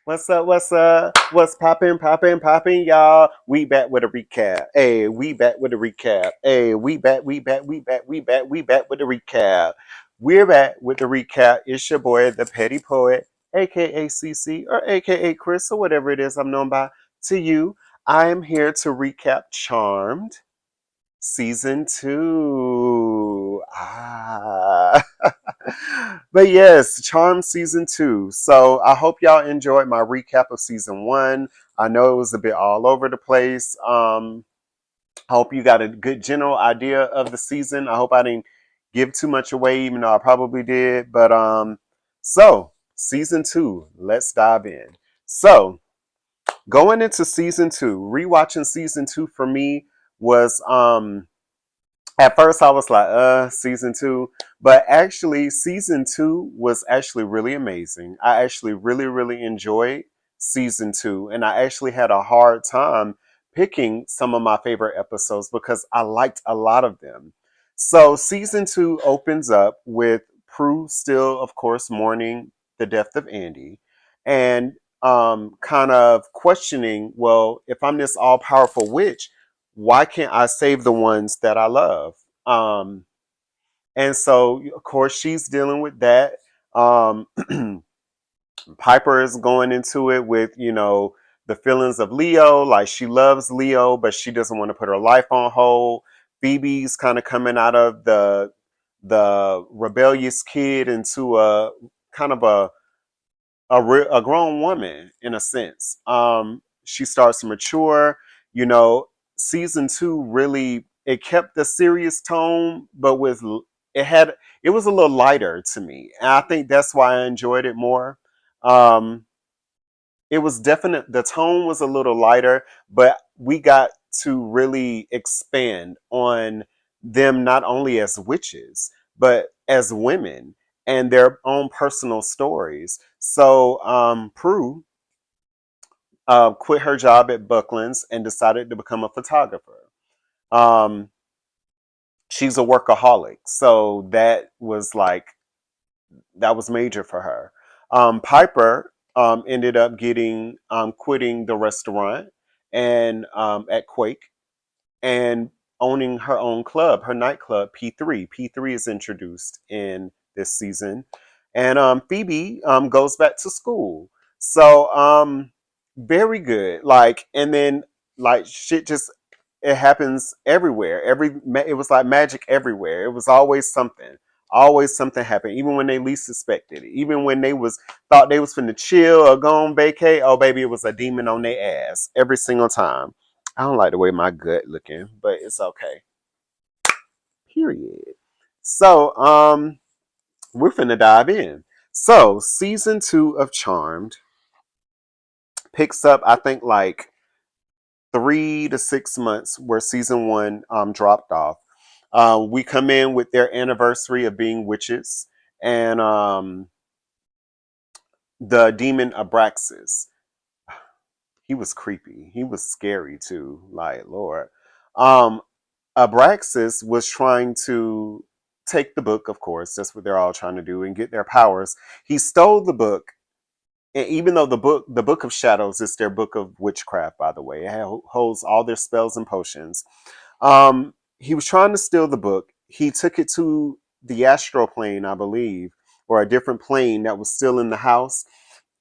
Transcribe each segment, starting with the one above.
What's up? What's up? What's poppin', poppin', poppin', y'all? We back with a recap. Hey, we back with a recap. Hey, we back with the recap. We're back with the recap. It's your boy, the Petty Poet, aka CC, or aka Chris, or whatever it is I'm known by. To you, I am here to recap Charmed Season 2. But yes, Charm Season 2. So I hope y'all enjoyed my recap of Season 1. I know it was a bit all over the place. I hope you got a good general idea of the season. I hope I didn't give too much away, even though I probably did. But so Season 2, let's dive in. So going into Season 2, rewatching Season 2 for me was at first I was like, season two. But actually, season two was actually really amazing. I actually really, really enjoyed season two. And I actually had a hard time picking some of my favorite episodes because I liked a lot of them. So season two opens up with Prue still, of course, mourning the death of Andy and kind of questioning, well, if I'm this all powerful witch, why can't I save the ones that I love? Um, and so, of course, she's dealing with that. Um, Piper is going into it with, the feelings of Leo. Like she loves Leo, but she doesn't want to put her life on hold. Phoebe's kind of coming out of the rebellious kid into a kind of a grown woman in a sense. She starts to mature. You know, season two really it kept the serious tone, but it had it was a little lighter to me, and I think that's why I enjoyed it more. Um, it was definite. The tone was a little lighter, but we got to really expand on them not only as witches but as women and their own personal stories. So Prue quit her job at Buckland's and decided to become a photographer. Um, she's a workaholic, so that was major for her. Piper ended up getting quitting the restaurant and at Quake and owning her own club, her nightclub P3. P3 is introduced in this season, and Phoebe goes back to school. So very good. And then shit just it happens everywhere. It was like magic everywhere. It was always something. Always something happened, even when they least suspected it. Even when they was thought they was finna chill or go on vacay, oh baby, it was a demon on their ass every single time. I don't like the way my gut looking, but it's okay. Period. So, we're finna dive in. So, season two of Charmed picks up, I think, like 3 to 6 months where season one dropped off. We come in with their anniversary of being witches, and the demon Abraxas. He was creepy. He was scary too. Like Lord. Um, Abraxas was trying to take the book, of course, that's what they're all trying to do, and get their powers. He stole the book, and even though the book of shadows, is their book of witchcraft, by the way, it holds all their spells and potions. He was trying to steal the book. He took it to the astral plane, I believe, or a different plane that was still in the house,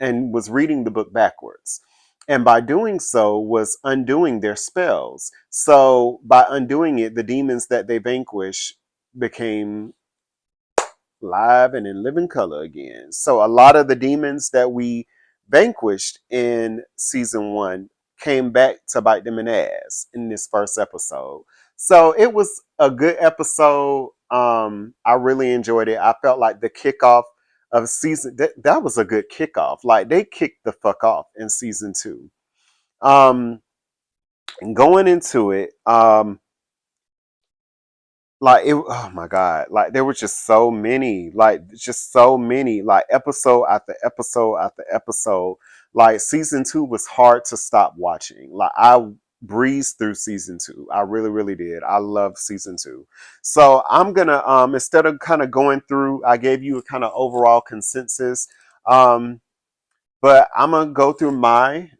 and was reading the book backwards. And by doing so, was undoing their spells. So by undoing it, the demons that they vanquish became live and in living color again. So a lot of the demons that we vanquished in season one came back to bite them in the ass in this first episode. So it was a good episode. I really enjoyed it. I felt like the kickoff of season that was a good kickoff. Like they kicked the fuck off in season two. And going into it, oh my god, like there were just so many, like episode after episode after episode. Like season two was hard to stop watching. Like I breezed through season two. I really, really did. I love season two. So I'm gonna instead of kind of going through, I gave you a kind of overall consensus. um But I'm gonna go through my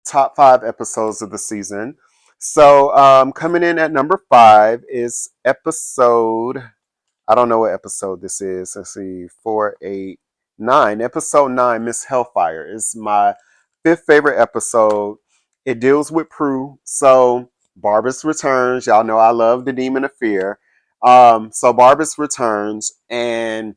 top 5 episodes of the season. So coming in at number 5 is episode. I don't know what episode this is. Let's see, 4, 8, 9. Episode 9, Miss Hellfire, is my fifth favorite episode. It deals with Prue. So Barbas returns. Y'all know I love the Demon of Fear. So Barbas returns and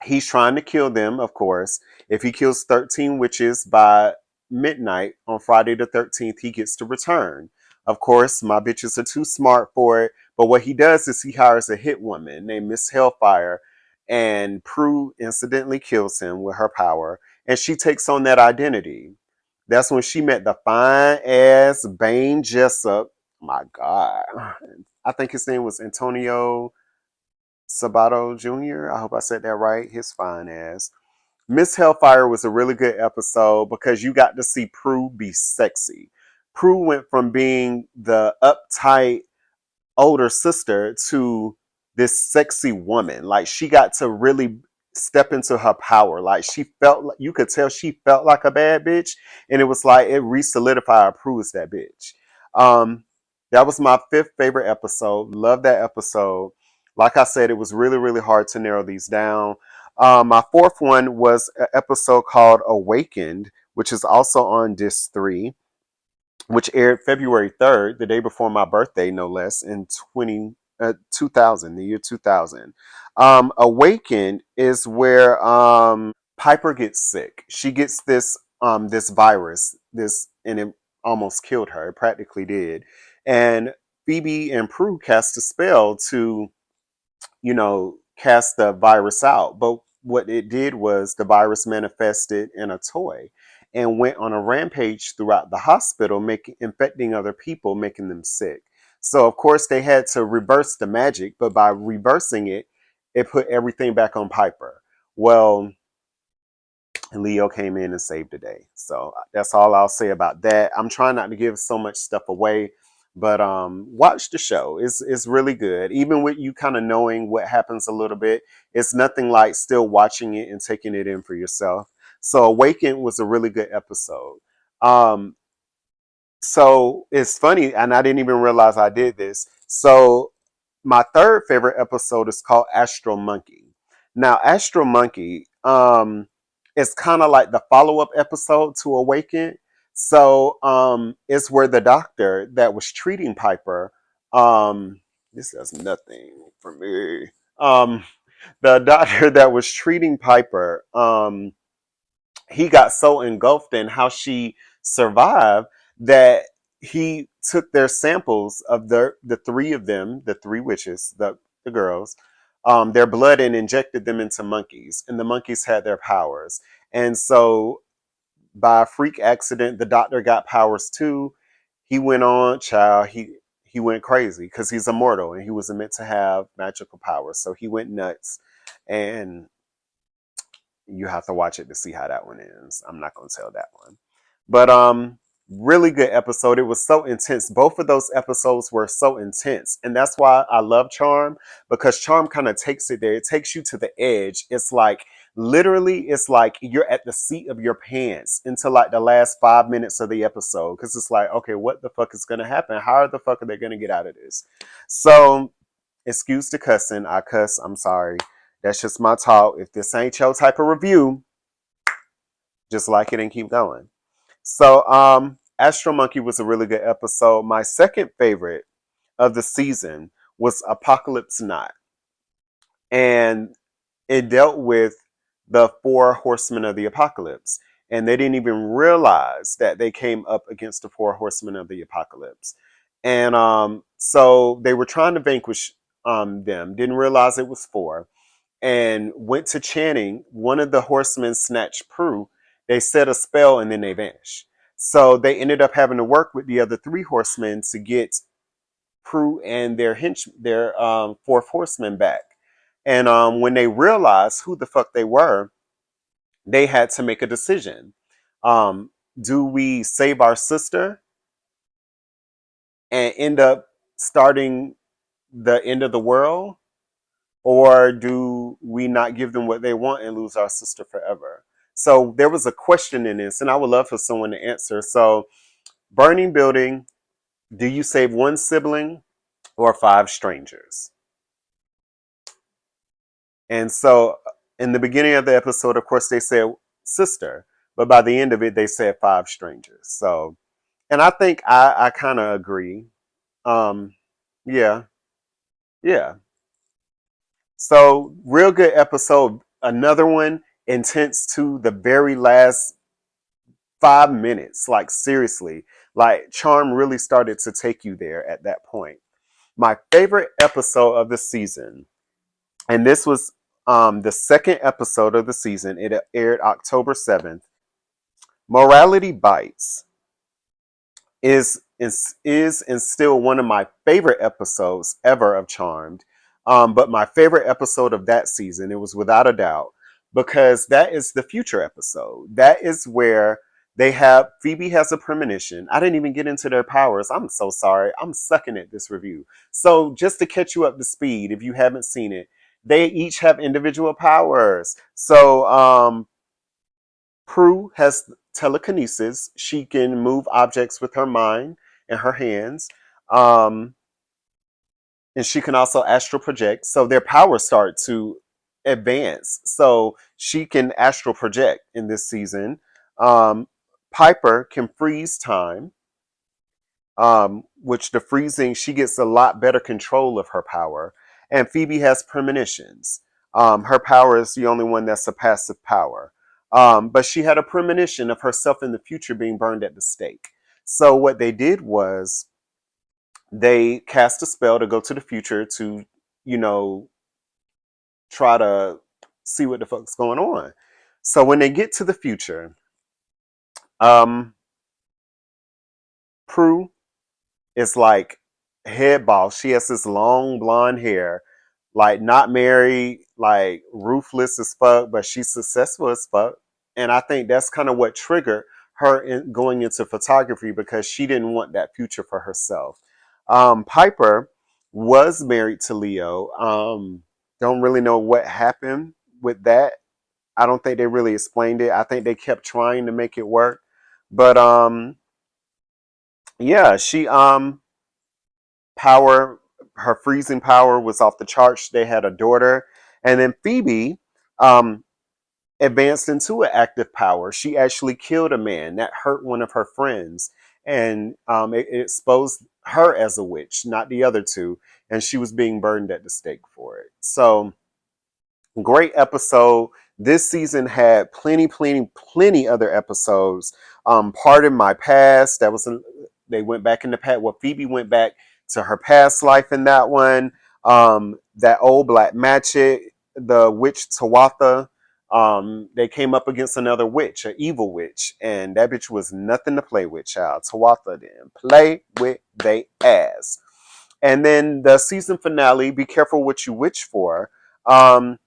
he's trying to kill them, of course. If he kills 13 witches by midnight on Friday the 13th, he gets to return. Of course, my bitches are too smart for it. But what he does is he hires a hit woman named Miss Hellfire, and Prue incidentally kills him with her power, and she takes on that identity. That's when she met the fine ass Bane Jessup. My God. I think his name was Antonio Sabato Jr. I hope I said that right. His fine ass. Miss Hellfire was a really good episode because you got to see Prue be sexy. Prue went from being the uptight older sister to this sexy woman. Like she got to really step into her power. Like she felt like you could tell she felt like a bad bitch. And it was like it re-solidified Prue as that bitch. Um, that was my fifth favorite episode. Love that episode. Like I said, it was really, really hard to narrow these down. My fourth one was an episode called Awakened, which is also on Disc 3, which aired February 3rd, the day before my birthday, no less, in 2000, the year 2000. Awakened is where Piper gets sick. She gets this virus, and it almost killed her. It practically did. And Phoebe and Prue cast a spell to cast the virus out. But what it did was the virus manifested in a toy and went on a rampage throughout the hospital, infecting other people, making them sick. So of course they had to reverse the magic, but by reversing it, it put everything back on Piper. Well, Leo came in and saved the day. So that's all I'll say about that. I'm trying not to give so much stuff away, but watch the show. It's really good. Even with you kind of knowing what happens a little bit, it's nothing like still watching it and taking it in for yourself. So Awakened was a really good episode. Um, so it's funny, and I didn't even realize I did this. So my third favorite episode is called Astral Monkey. Now, Astral Monkey is kind of like the follow-up episode to Awaken. So it's where the doctor that was treating Piper, this does nothing for me. The doctor that was treating Piper, he got so engulfed in how she survived that he took their samples of the three of them, the three witches, the girls, their blood, and injected them into monkeys, and the monkeys had their powers. And so by a freak accident, the doctor got powers too. He went on, child. He went crazy because he's immortal and he was meant to have magical powers. So he went nuts, and you have to watch it to see how that one ends. I'm not going to tell that one. But really good episode. It was so intense. Both of those episodes were so intense. And that's why I love Charm, because Charm kind of takes it there. It takes you to the edge. It's like literally it's like you're at the seat of your pants until like the last 5 minutes of the episode, because it's like, okay, what the fuck is going to happen? How the fuck are they going to get out of this? So excuse the cussing. I cuss. I'm sorry. That's just my talk. If this ain't your type of review, just like it and keep going. So, Astro Monkey was a really good episode. My second favorite of the season was Apocalypse Not. And it dealt with the four horsemen of the apocalypse. And they didn't even realize that they came up against the four horsemen of the apocalypse. And so they were trying to vanquish them, didn't realize it was four, and went to Channing. One of the horsemen snatched Prue. They set a spell and then they vanished. So they ended up having to work with the other three horsemen to get Prue and their fourth horseman back. And when they realized who the fuck they were, they had to make a decision. Um, do we save our sister and end up starting the end of the world? Or do we not give them what they want and lose our sister forever? So there was a question in this, and I would love for someone to answer. So, burning building, do you save one sibling or five strangers? And so in the beginning of the episode, of course, they said sister, but by the end of it, they said five strangers. So, and I think I kind of agree. Um, yeah, yeah. So, real good episode. Another one intense to the very last 5 minutes. Like, seriously, like, Charm really started to take you there at that point. My favorite episode of the season, and this was the second episode of the season, it aired October 7th. Morality Bites is and still one of my favorite episodes ever of Charmed. But my favorite episode of that season, it was without a doubt, because that is the future episode. That is where they have Phoebe has a premonition. I didn't even get into their powers. I'm so sorry. I'm sucking at this review. So just to catch you up to speed, if you haven't seen it, they each have individual powers. So Prue has telekinesis. She can move objects with her mind and her hands. Um, and she can also astral project. So their powers start to advance. So she can astral project in this season. Piper can freeze time, which the freezing, she gets a lot better control of her power. And Phoebe has premonitions. Her power is the only one that's a passive power. But she had a premonition of herself in the future being burned at the stake. So what they did was they cast a spell to go to the future to, you know, try to see what the fuck's going on. So when they get to the future, um, Prue is like head boss. She has this long blonde hair, like not married, like ruthless as fuck, but she's successful as fuck. And I think that's kind of what triggered her going into photography, because she didn't want that future for herself. Piper was married to Leo. Don't really know what happened with that. I don't think they really explained it. I think they kept trying to make it work. But yeah, she power, her freezing power was off the charts. They had a daughter. And then Phoebe um, advanced into an active power. She actually killed a man that hurt one of her friends. And it exposed her as a witch, not the other two. And she was being burned at the stake for it. So, great episode. This season had plenty other episodes. Pardon My Past. They went back in the past. Well, Phoebe went back to her past life in that one. That old black magic, the witch Tawatha. They came up against another witch, an evil witch, and that bitch was nothing to play with, child. Tawatha didn't play with they ass. And then the season finale, Be Careful What You Wish For. Um,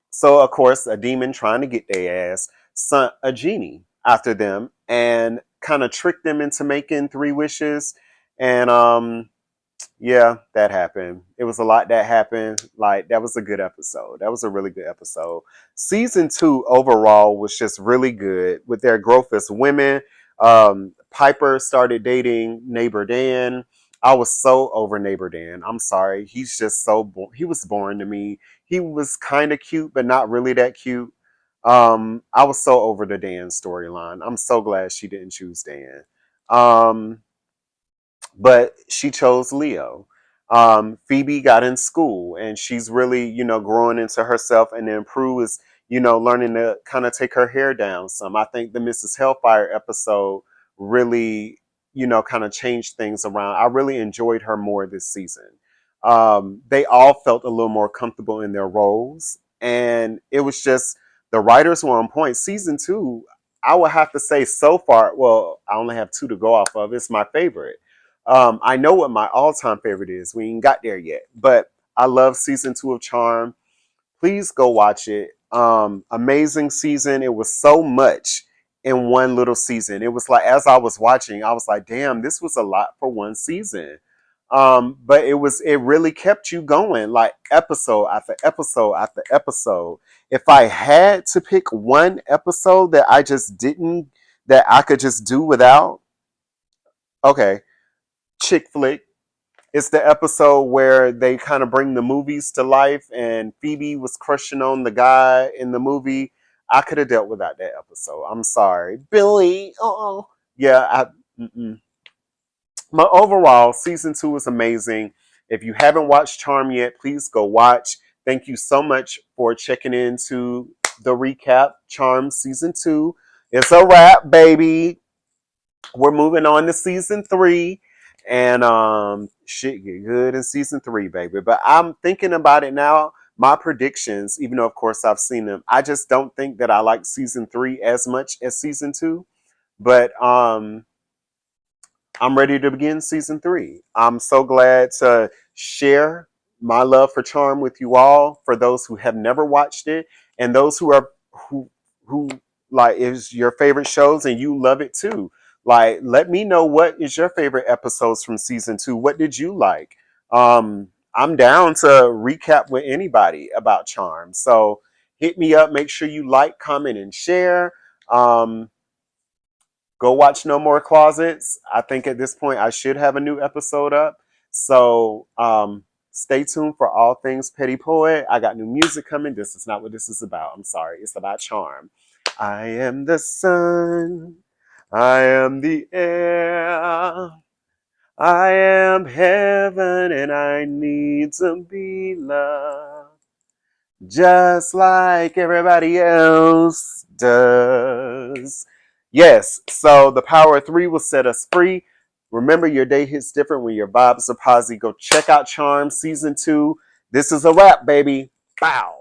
so of course, a demon trying to get their ass sent a genie after them and kind of tricked them into making three wishes. And yeah, that happened. It was a lot that happened. Like, that was a good episode. That was a really good episode. Season 2 overall was just really good with their growth as women. Piper started dating Neighbor Dan. I was so over Neighbor Dan. I'm sorry. He's just so he was boring to me. He was kind of cute, but not really that cute. I was so over the Dan storyline. I'm so glad she didn't choose Dan. Um, but she chose Leo. Phoebe got in school and she's really, growing into herself. And then Prue is, learning to kind of take her hair down some. I think the Mrs. Hellfire episode really, kind of changed things around. I really enjoyed her more this season. They all felt a little more comfortable in their roles. And it was just, the writers were on point. Season 2, I would have to say so far, well, I only have 2 to go off of. It's my favorite. I know what my all-time favorite is. We ain't got there yet, but I love season 2 of Charm. Please go watch it. Amazing season. It was so much in one little season. It was like, as I was watching, I was like, damn, this was a lot for one season. But it really kept you going, like episode after episode after episode. If I had to pick one episode that I just didn't, that I could just do without, okay, chick flick. It's the episode where they kind of bring the movies to life, and Phoebe was crushing on the guy in the movie. I could have dealt without that episode. I'm sorry, Billy. Oh, yeah. Mm-mm. But overall, season 2 is amazing. If you haven't watched Charm yet, please go watch. Thank you so much for checking into the recap. Charm season 2. It's a wrap, baby. We're moving on to season 3. And shit get good in season 3, baby. But I'm thinking about it now. My predictions, even though of course I've seen them, I just don't think that I like season 3 as much as season 2. But I'm ready to begin season 3. I'm so glad to share my love for Charm with you all. For those who have never watched it, and those who like is your favorite shows and you love it too. Like, let me know what is your favorite episodes from season 2. What did you like? I'm down to recap with anybody about Charm. So hit me up. Make sure you like, comment, and share. Go watch No More Closets. I think at this point I should have a new episode up. So stay tuned for all things Petty Poet. I got new music coming. This is not what this is about. I'm sorry. It's about Charm. I am the sun. I am the air. I am heaven and I need to be loved just like everybody else does. Yes, so the power of 3 will set us free. Remember, your day hits different when your vibes are positive. Go check out Charm Season 2. This is a wrap, baby. Bow.